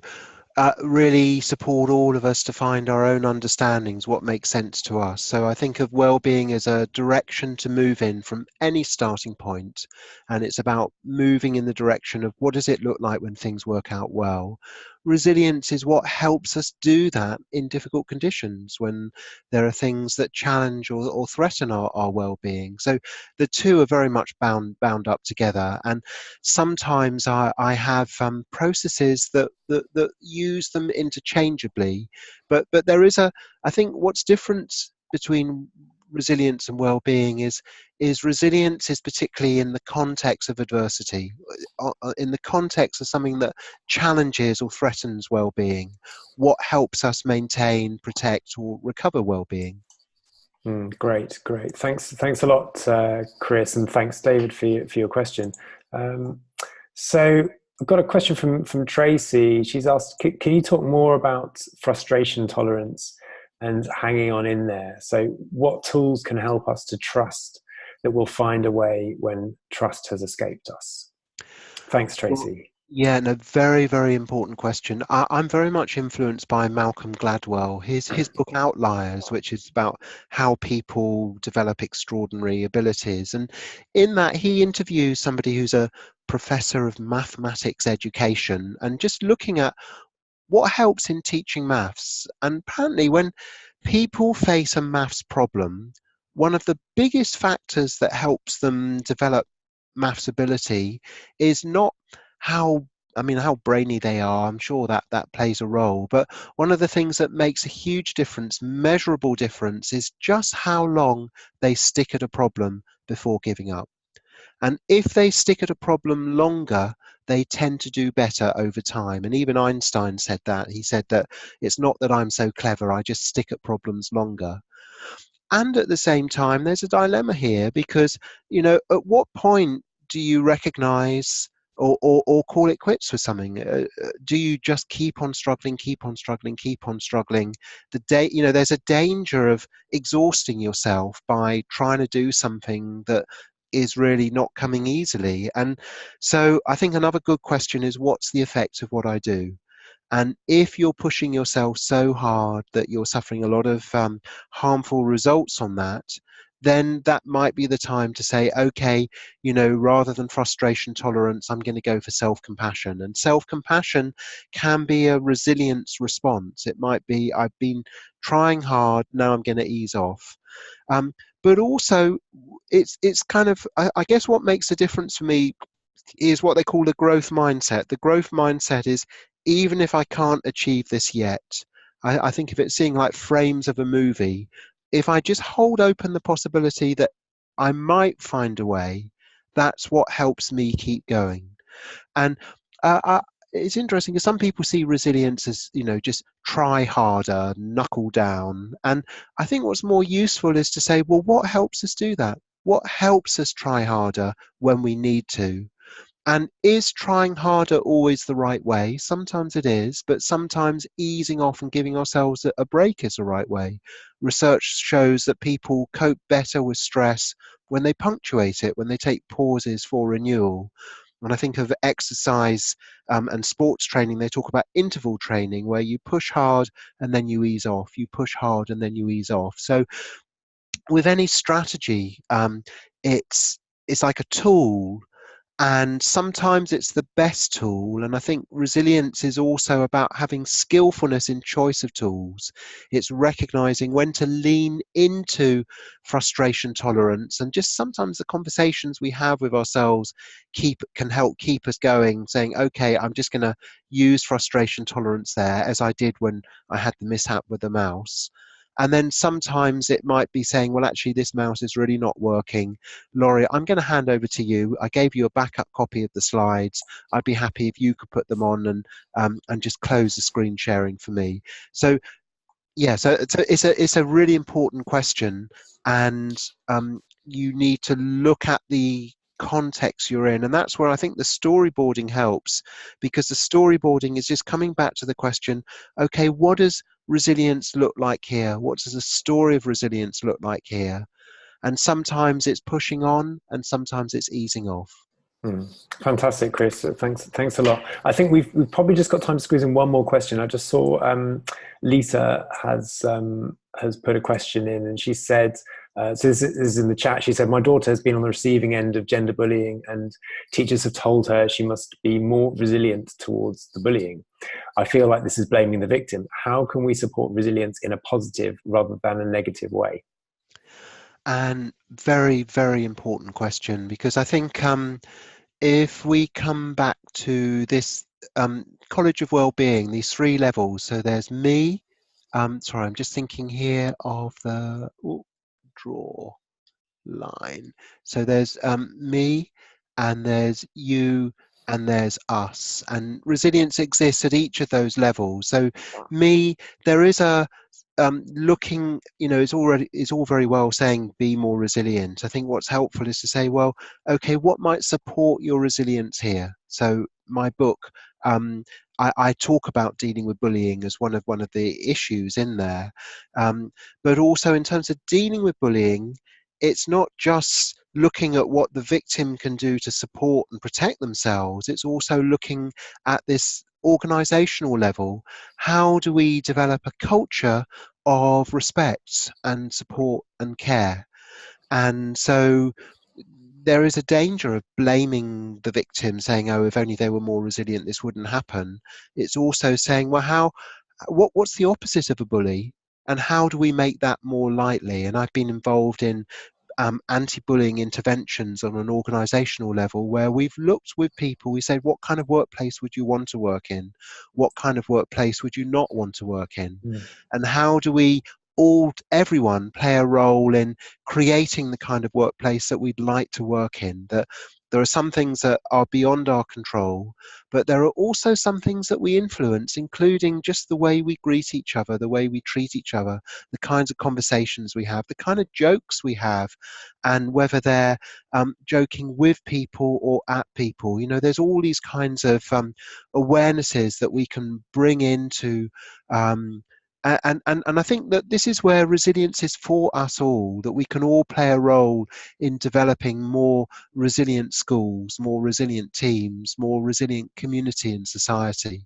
really support all of us to find our own understandings, what makes sense to us. So I think of well-being as a direction to move in from any starting point, and it's about moving in the direction of what does it look like when things work out well. Resilience is what helps us do that in difficult conditions, when there are things that challenge or threaten our well-being. So the two are very much bound up together, and sometimes I have processes that use them interchangeably, but there is I think what's different between resilience and well-being is resilience is particularly in the context of adversity, in the context of something that challenges or threatens well-being, what helps us maintain, protect, or recover well-being. Great. Thanks a lot, Chris, and thanks, David, for your question. So I've got a question from Tracy. She's asked, can you talk more about frustration tolerance and hanging on in there? So what tools can help us to trust that we'll find a way when trust has escaped us? Thanks, Tracy. Yeah, no, very, very important question. I'm very much influenced by Malcolm Gladwell. His book Outliers, which is about how people develop extraordinary abilities. And in that, he interviews somebody who's a professor of mathematics education, and just looking at what helps in teaching maths. And apparently when people face a maths problem, one of the biggest factors that helps them develop maths ability is not how brainy they are. I'm sure that plays a role, but one of the things that makes a huge difference, measurable difference, is just how long they stick at a problem before giving up. And if they stick at a problem longer, they tend to do better over time. And even Einstein said that. He said that it's not that I'm so clever, I just stick at problems longer. And at the same time, there's a dilemma here, because at what point do you recognize or call it quits with something? Do you just keep on struggling? There's a danger of exhausting yourself by trying to do something that is really not coming easily. And so I think another good question is, what's the effect of what I do? And if you're pushing yourself so hard that you're suffering a lot of harmful results on that, then that might be the time to say, okay, rather than frustration tolerance, I'm going to go for self-compassion. And self-compassion can be a resilience response. It might be, I've been trying hard, now I'm going to ease off. But also, it's kind of, I guess what makes a difference for me is what they call the growth mindset. The growth mindset is, even if I can't achieve this yet, I think of it seeing like frames of a movie. If I just hold open the possibility that I might find a way, that's what helps me keep going. And it's interesting because some people see resilience as, just try harder, knuckle down. And I think what's more useful is to say, well, what helps us do that? What helps us try harder when we need to? And is trying harder always the right way? Sometimes it is, but sometimes easing off and giving ourselves a break is the right way. Research shows that people cope better with stress when they punctuate it, when they take pauses for renewal. When I think of exercise and sports training, they talk about interval training, where you push hard and then you ease off. You push hard and then you ease off. So with any strategy, it's like a tool, and sometimes it's the best tool. And I think resilience is also about having skillfulness in choice of tools. It's recognizing when to lean into frustration tolerance, and just sometimes the conversations we have with ourselves can help keep us going, saying, okay, I'm just going to use frustration tolerance there, as I did when I had the mishap with the mouse. And then sometimes it might be saying, well, actually, this mouse is really not working. Laurie, I'm going to hand over to you. I gave you a backup copy of the slides. I'd be happy if you could put them on and just close the screen sharing for me. So yeah, so it's a really important question, and you need to look at the context you're in, and that's where I think the storyboarding helps, because the storyboarding is just coming back to the question, okay, what does resilience look like here? What does the story of resilience look like here? And sometimes it's pushing on, and sometimes it's easing off. Fantastic, Chris. Thanks a lot. I think we've probably just got time to squeeze in one more question. I just saw Lisa has put a question in, and she said, so this is in the chat. She said, my daughter has been on the receiving end of gender bullying, and teachers have told her she must be more resilient towards the bullying. I feel like this is blaming the victim. How can we support resilience in a positive rather than a negative way? And very, very important question, because I think if we come back to this College of Wellbeing, these 3 levels, so there's me, sorry, I'm just thinking here of the draw line. So there's me, and there's you, and there's us. And resilience exists at each of those levels. So me, there is a looking, it's all very well saying be more resilient. I think what's helpful is to say, well, okay, what might support your resilience here? So my book, I talk about dealing with bullying as one of the issues in there, but also in terms of dealing with bullying, it's not just looking at what the victim can do to support and protect themselves. It's also looking at this organizational level. How do we develop a culture of respect and support and care? And so there is a danger of blaming the victim, saying, oh, if only they were more resilient, this wouldn't happen. It's also saying, well, what's the opposite of a bully? And how do we make that more lightly? And I've been involved in anti-bullying interventions on an organizational level, where we've looked with people, we said, what kind of workplace would you want to work in? What kind of workplace would you not want to work in? And how do we everyone play a role in creating the kind of workplace that we'd like to work in? That there are some things that are beyond our control, but there are also some things that we influence, including just the way we greet each other, the way we treat each other, the kinds of conversations we have, the kind of jokes we have, and whether they're joking with people or at people. There's all these kinds of awarenesses that we can bring into and I think that this is where resilience is for us all, that we can all play a role in developing more resilient schools, more resilient teams, more resilient community and society.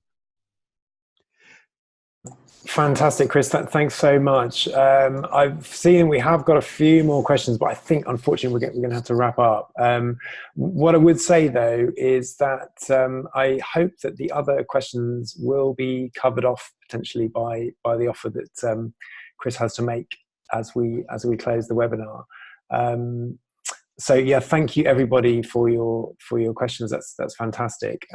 Fantastic, Chris. Thanks so much. I've seen we have got a few more questions, but I think unfortunately we're going to have to wrap up. What I would say though is that I hope that the other questions will be covered off potentially by the offer that Chris has to make as we close the webinar. So yeah, thank you everybody for your questions. That's fantastic.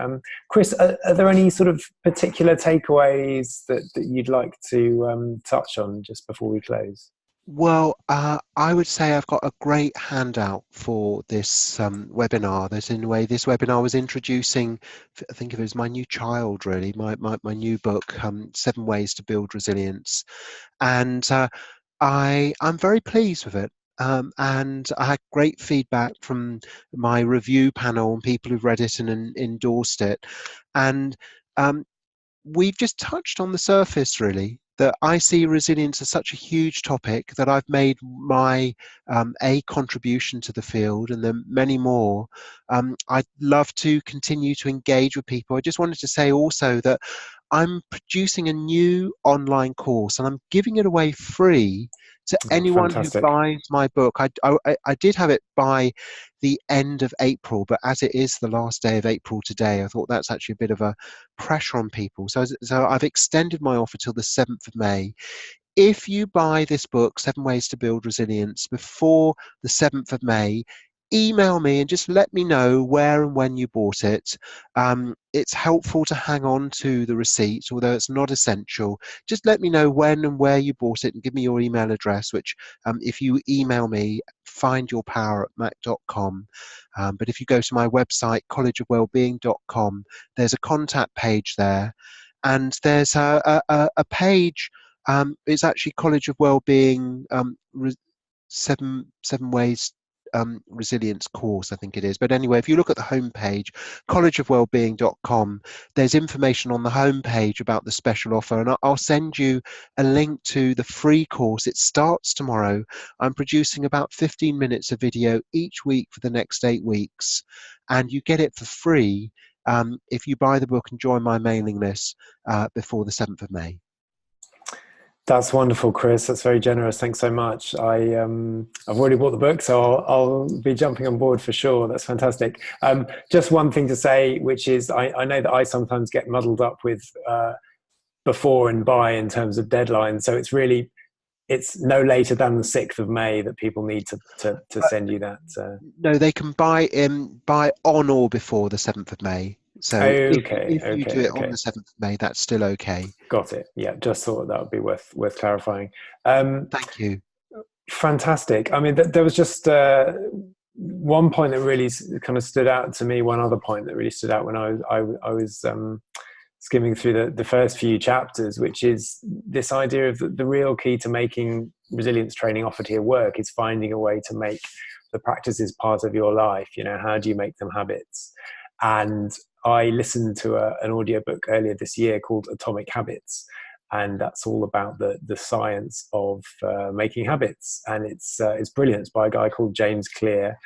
Chris, are there any sort of particular takeaways that you'd like to touch on just before we close? Well, I would say I've got a great handout for this webinar. That in a way, this webinar was introducing, I think of it as my new child, really, my new book, 7 Ways to Build Resilience. And I'm very pleased with it. And I had great feedback from my review panel and people who've read it and endorsed it. And we've just touched on the surface, really, that I see resilience as such a huge topic that I've made my a contribution to the field, and then many more. I'd love to continue to engage with people. I just wanted to say also that I'm producing a new online course and I'm giving it away free to Oh, anyone who fantastic. buys my book. I did have it by the end of April, but as it is the last day of April today, I thought that's actually a bit of a pressure on people. So I've extended my offer till the 7th of May. If you buy this book, 7 Ways to Build Resilience, before the 7th of May, email me and just let me know where and when you bought it. It's helpful to hang on to the receipt, although it's not essential. Just let me know when and where you bought it and give me your email address, which if you email me, findyourpower@mac.com. But if you go to my website, collegeofwellbeing.com, there's a contact page there. And there's a page, it's actually College of Wellbeing, seven ways resilience course, I think it is. But anyway, if you look at the homepage, collegeofwellbeing.com, there's information on the homepage about the special offer, and I'll send you a link to the free course. It starts tomorrow. I'm producing about 15 minutes of video each week for the next 8 weeks, and you get it for free if you buy the book and join my mailing list before the 7th of May. That's wonderful, Chris. That's very generous. Thanks so much. I've already bought the book, so I'll be jumping on board for sure. That's fantastic. Just one thing to say, which is I know that I sometimes get muddled up with before and by in terms of deadlines. So it's no later than the 6th of May that people need to send you that. No, they can buy on or before the 7th of May. So Okay, if you do it on okay. the 7th of May, that's still okay. Got it. Yeah, just thought that would be worth clarifying. Thank you. Fantastic. I mean, there was just one point that really kind of stood out to me. One other point that really stood out when I was skimming through the first few chapters, which is this idea of the real key to making resilience training offered here work is finding a way to make the practices part of your life. You know, how do you make them habits? And I listened to an audiobook earlier this year called Atomic Habits, and that's all about the science of making habits. And it's brilliant. It's by a guy called James Clear.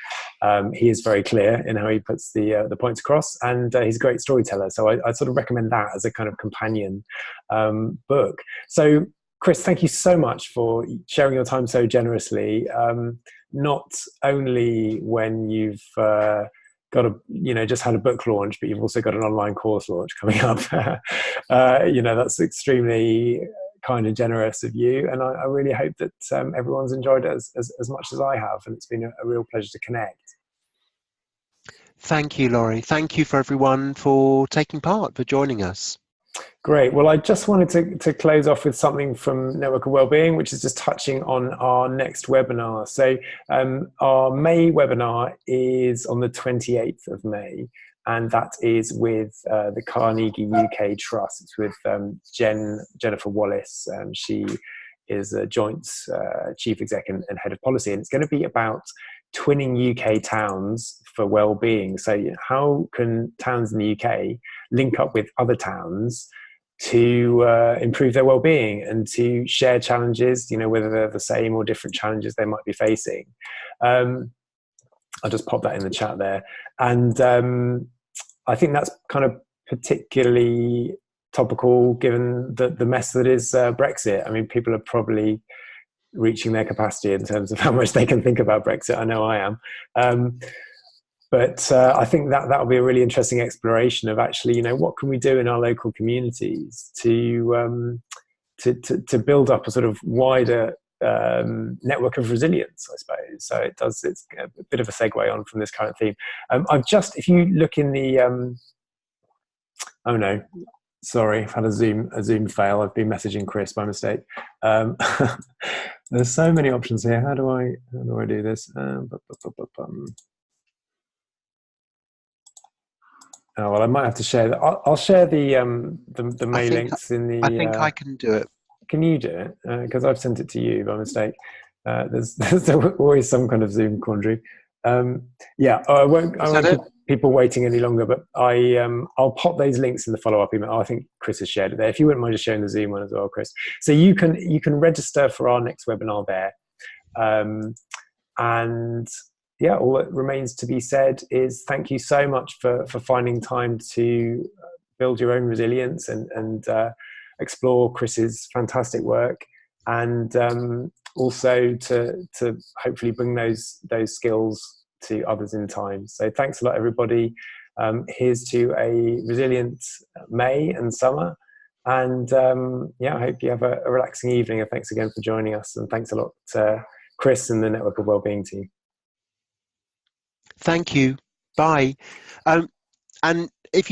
He is very clear in how he puts the points across, and he's a great storyteller. So I sort of recommend that as a kind of companion book. So, Chris, thank you so much for sharing your time so generously. Not only when you've just had a book launch, but you've also got an online course launch coming up. That's extremely kind and generous of you. And I really hope that everyone's enjoyed it as much as I have. And it's been a real pleasure to connect. Thank you, Laurie. Thank you for everyone for taking part, for joining us. Great. Well, I just wanted to close off with something from Network of Wellbeing, which is just touching on our next webinar. So our May webinar is on the 28th of May, and that is with the Carnegie UK Trust. It's with Jennifer Wallace. She is a joint chief exec and head of policy, and it's going to be about twinning UK towns for well-being. So how can towns in the UK link up with other towns to improve their well-being and to share challenges, whether they're the same or different challenges they might be facing. I'll just pop that in the chat there. And I think that's kind of particularly topical given the mess that is Brexit. I mean, people are probably reaching their capacity in terms of how much they can think about Brexit. I know I am. But I think that'll be a really interesting exploration of actually, you know, what can we do in our local communities to build up a sort of wider network of resilience, I suppose. So it's a bit of a segue on from this current theme. If you look in the, oh no, sorry, I've had a Zoom fail. I've been messaging Chris by mistake. There's so many options here. How do I do this? Oh, well, I might have to share that. I'll share the mail links in the. I think I can do it. Can you do it? Because I've sent it to you by mistake. There's always some kind of Zoom quandary. Yeah, I won't keep people waiting any longer. But I'll pop those links in the follow-up email. I think Chris has shared it there. If you wouldn't mind just sharing the Zoom one as well, Chris. So you can register for our next webinar there, and yeah, all that remains to be said is thank you so much for finding time to build your own resilience and explore Chris's fantastic work, and also to hopefully bring those skills to others in time. So thanks a lot, everybody. Here's to a resilient May and summer. And yeah, I hope you have a relaxing evening. And thanks again for joining us. And thanks a lot to Chris and the Network of Wellbeing team. Thank you. Bye. And if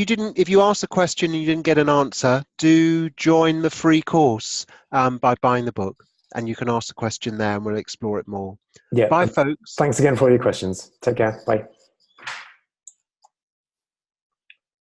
you asked a question and you didn't get an answer, do join the free course by buying the book, and you can ask the question there and we'll explore it more. Yeah. Bye, folks. Thanks again for all your questions. Take care. Bye.